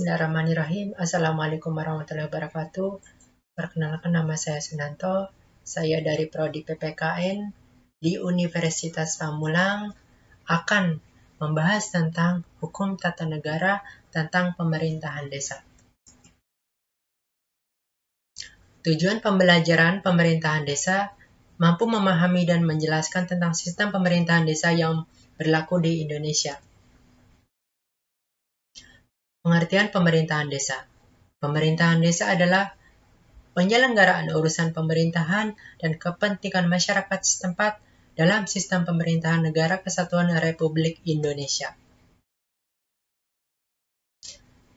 Bismillahirrahmanirrahim. Assalamualaikum warahmatullahi wabarakatuh. Perkenalkan, nama saya Sunanto. Saya dari Prodi PPKN di Universitas Pamulang akan membahas tentang hukum tata negara tentang pemerintahan desa. Tujuan pembelajaran pemerintahan desa mampu memahami dan menjelaskan tentang sistem pemerintahan desa yang berlaku di Indonesia. Pengertian pemerintahan desa. Pemerintahan desa adalah penyelenggaraan urusan pemerintahan dan kepentingan masyarakat setempat dalam sistem pemerintahan Negara Kesatuan Republik Indonesia.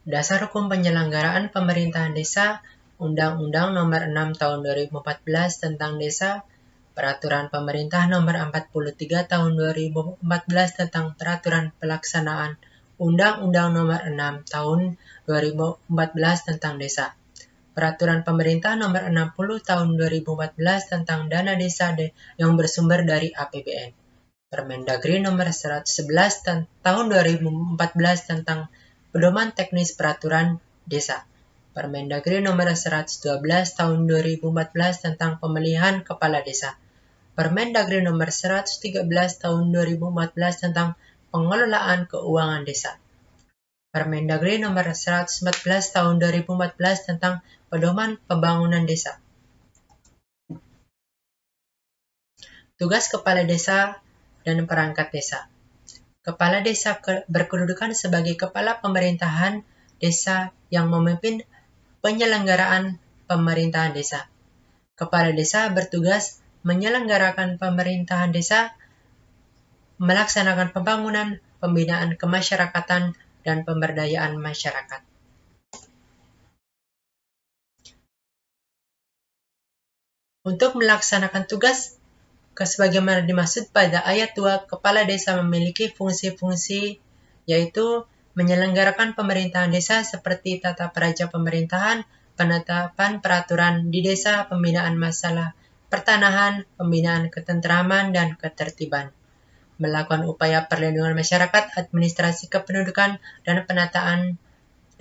Dasar hukum penyelenggaraan pemerintahan desa, Undang-Undang Nomor 6 Tahun 2014 tentang Desa, Peraturan Pemerintah Nomor 43 Tahun 2014 tentang Peraturan Pelaksanaan Undang-Undang Nomor 6 Tahun 2014 tentang Desa, Peraturan Pemerintah Nomor 60 Tahun 2014 tentang Dana Desa yang bersumber dari APBN, Permendagri Nomor 111 Tahun 2014 tentang Pedoman Teknis Peraturan Desa, Permendagri Nomor 112 Tahun 2014 tentang Pemilihan Kepala Desa, Permendagri Nomor 113 Tahun 2014 tentang Pengelolaan Keuangan Desa, Permendagri Nomor 114 Tahun 2014 tentang Pedoman Pembangunan Desa. Tugas Kepala Desa dan Perangkat Desa. Kepala Desa berkedudukan sebagai kepala pemerintahan desa yang memimpin penyelenggaraan pemerintahan desa. Kepala Desa bertugas menyelenggarakan pemerintahan desa, melaksanakan pembangunan, pembinaan kemasyarakatan, dan pemberdayaan masyarakat. Untuk melaksanakan tugas, sebagaimana dimaksud pada ayat 2, Kepala Desa memiliki fungsi-fungsi yaitu menyelenggarakan pemerintahan desa seperti tata praja pemerintahan, penetapan peraturan di desa, pembinaan masalah pertanahan, pembinaan ketentraman dan ketertiban, melakukan upaya perlindungan masyarakat, administrasi kependudukan, dan penataan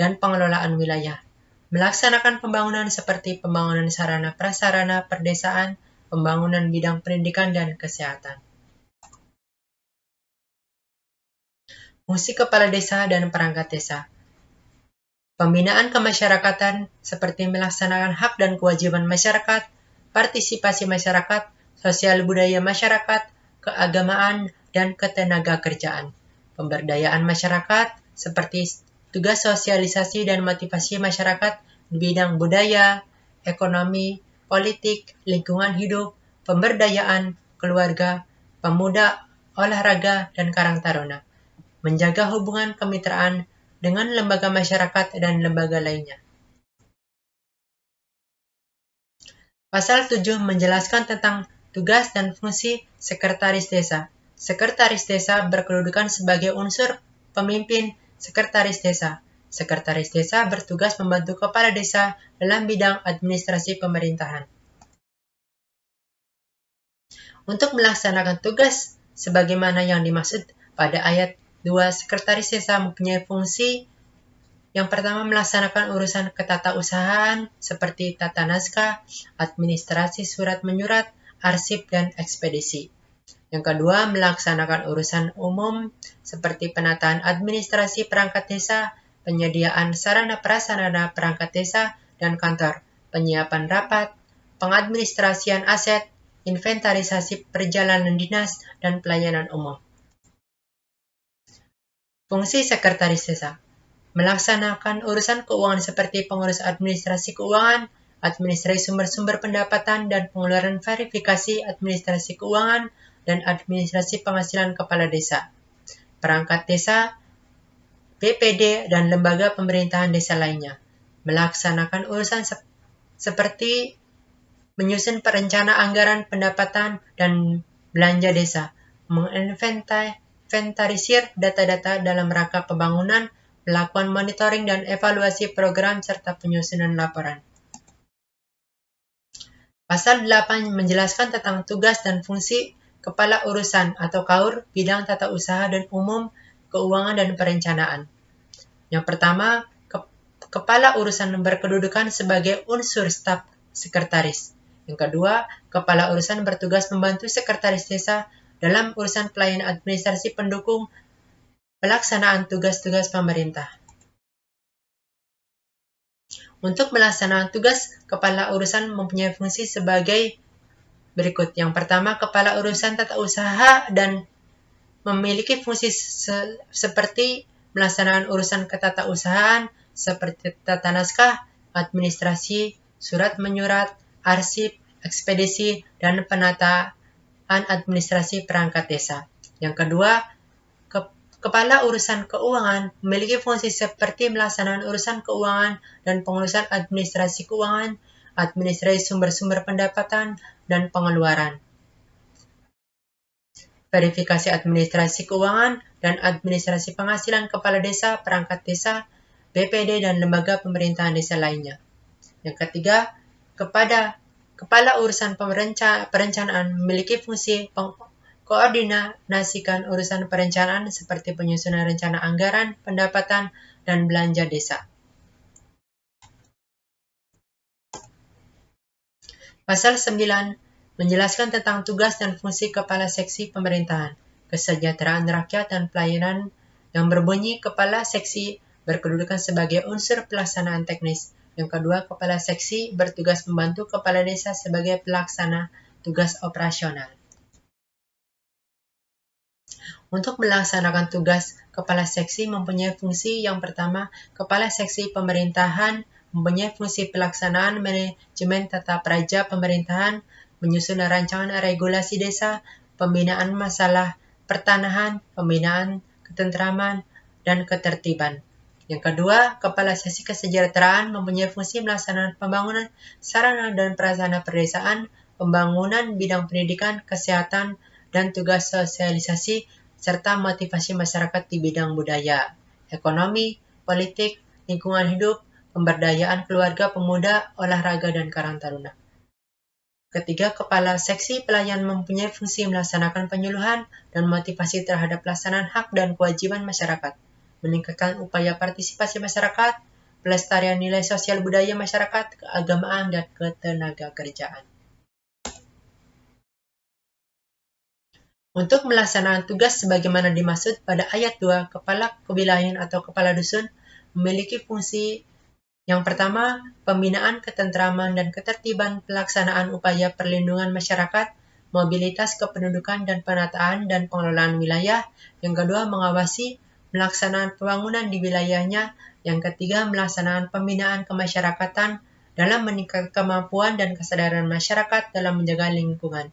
dan pengelolaan wilayah, melaksanakan pembangunan seperti pembangunan sarana prasarana perdesaan, pembangunan bidang pendidikan dan kesehatan. Fungsi Kepala Desa dan Perangkat Desa. Pembinaan kemasyarakatan seperti melaksanakan hak dan kewajiban masyarakat, partisipasi masyarakat, sosial budaya masyarakat, keagamaan, dan ketenagakerjaan. Pemberdayaan masyarakat seperti tugas sosialisasi dan motivasi masyarakat di bidang budaya, ekonomi, politik, lingkungan hidup, pemberdayaan, keluarga, pemuda, olahraga, dan karang taruna. Menjaga hubungan kemitraan dengan lembaga masyarakat dan lembaga lainnya. Pasal 7 menjelaskan tentang tugas dan fungsi Sekretaris Desa. Sekretaris Desa berkedudukan sebagai unsur pemimpin Sekretaris Desa. Sekretaris Desa bertugas membantu Kepala Desa dalam bidang administrasi pemerintahan. Untuk melaksanakan tugas sebagaimana yang dimaksud pada ayat 2, Sekretaris Desa mempunyai fungsi yang pertama melaksanakan urusan ketatausahaan seperti tata naskah, administrasi surat menyurat, arsip, dan ekspedisi. Yang kedua, melaksanakan urusan umum seperti penataan administrasi perangkat desa, penyediaan sarana prasarana perangkat desa dan kantor, penyiapan rapat, pengadministrasian aset, inventarisasi perjalanan dinas, dan pelayanan umum. Fungsi Sekretaris Desa. Melaksanakan urusan keuangan seperti pengurus administrasi keuangan, administrasi sumber-sumber pendapatan dan pengeluaran verifikasi administrasi keuangan, dan administrasi penghasilan kepala desa, perangkat desa, BPD, dan lembaga pemerintahan desa lainnya. Melaksanakan urusan seperti menyusun perencana anggaran pendapatan dan belanja desa, menginventarisir data-data dalam rangka pembangunan, melakukan monitoring dan evaluasi program serta penyusunan laporan. Pasal 8 menjelaskan tentang tugas dan fungsi Kepala Urusan atau KAUR bidang tata usaha dan umum, keuangan dan perencanaan. Yang pertama, kepala urusan berkedudukan sebagai unsur staf sekretaris. Yang kedua, kepala urusan bertugas membantu sekretaris desa dalam urusan pelayanan administrasi pendukung pelaksanaan tugas-tugas pemerintah. Untuk melaksanakan tugas, kepala urusan mempunyai fungsi sebagai berikut. Yang pertama, kepala urusan tata usaha dan memiliki fungsi seperti melaksanakan urusan ketatausahaan seperti tata naskah, administrasi, surat menyurat, arsip, ekspedisi, dan penataan administrasi perangkat desa. Yang kedua, kepala urusan keuangan memiliki fungsi seperti melaksanakan urusan keuangan dan pengurusan administrasi keuangan, administrasi sumber-sumber pendapatan, dan pengeluaran, verifikasi administrasi keuangan, dan administrasi penghasilan kepala desa, perangkat desa, BPD, dan lembaga pemerintahan desa lainnya. Yang ketiga, kepala urusan perencanaan memiliki fungsi koordinasikan urusan perencanaan seperti penyusunan rencana anggaran, pendapatan, dan belanja desa. Pasal 9 menjelaskan tentang tugas dan fungsi kepala seksi pemerintahan, kesejahteraan rakyat dan pelayanan yang berbunyi kepala seksi berkedudukan sebagai unsur pelaksanaan teknis. Yang kedua, kepala seksi bertugas membantu kepala desa sebagai pelaksana tugas operasional. Untuk melaksanakan tugas, kepala seksi mempunyai fungsi yang pertama, kepala seksi pemerintahan mempunyai fungsi pelaksanaan manajemen tata praja pemerintahan, menyusun rancangan regulasi desa, pembinaan masalah pertanahan, pembinaan ketentraman, dan ketertiban. Yang kedua, kepala seksi kesejahteraan mempunyai fungsi melaksanakan pembangunan sarana dan prasarana perdesaan, pembangunan bidang pendidikan, kesehatan, dan tugas sosialisasi serta motivasi masyarakat di bidang budaya, ekonomi, politik, lingkungan hidup, pemberdayaan keluarga, pemuda, olahraga, dan karang taruna. Ketiga, kepala seksi pelayan mempunyai fungsi melaksanakan penyuluhan dan motivasi terhadap pelaksanaan hak dan kewajiban masyarakat, meningkatkan upaya partisipasi masyarakat, pelestarian nilai sosial budaya masyarakat, keagamaan, dan ketenagakerjaan. Untuk melaksanakan tugas sebagaimana dimaksud pada ayat 2, kepala kewilayahan atau kepala dusun memiliki fungsi yang pertama, pembinaan ketentraman dan ketertiban pelaksanaan upaya perlindungan masyarakat, mobilitas kependudukan dan penataan dan pengelolaan wilayah. Yang kedua, mengawasi pelaksanaan pembangunan di wilayahnya. Yang ketiga, melaksanakan pembinaan kemasyarakatan dalam meningkatkan kemampuan dan kesadaran masyarakat dalam menjaga lingkungan.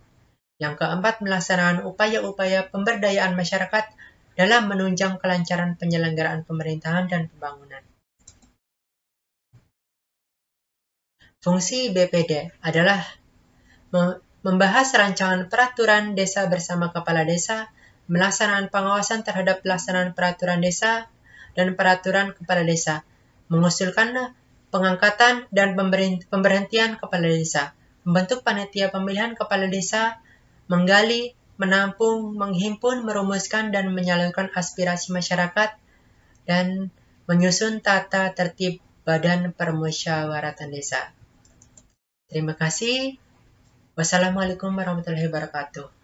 Yang keempat, melaksanakan upaya-upaya pemberdayaan masyarakat dalam menunjang kelancaran penyelenggaraan pemerintahan dan pembangunan. Fungsi BPD adalah membahas rancangan peraturan desa bersama kepala desa, melaksanakan pengawasan terhadap pelaksanaan peraturan desa dan peraturan kepala desa, mengusulkan pengangkatan dan pemberhentian kepala desa, membentuk panitia pemilihan kepala desa, menggali, menampung, menghimpun, merumuskan, dan menyalurkan aspirasi masyarakat, dan menyusun tata tertib Badan Permusyawaratan Desa. Terima kasih. Wassalamualaikum warahmatullahi wabarakatuh.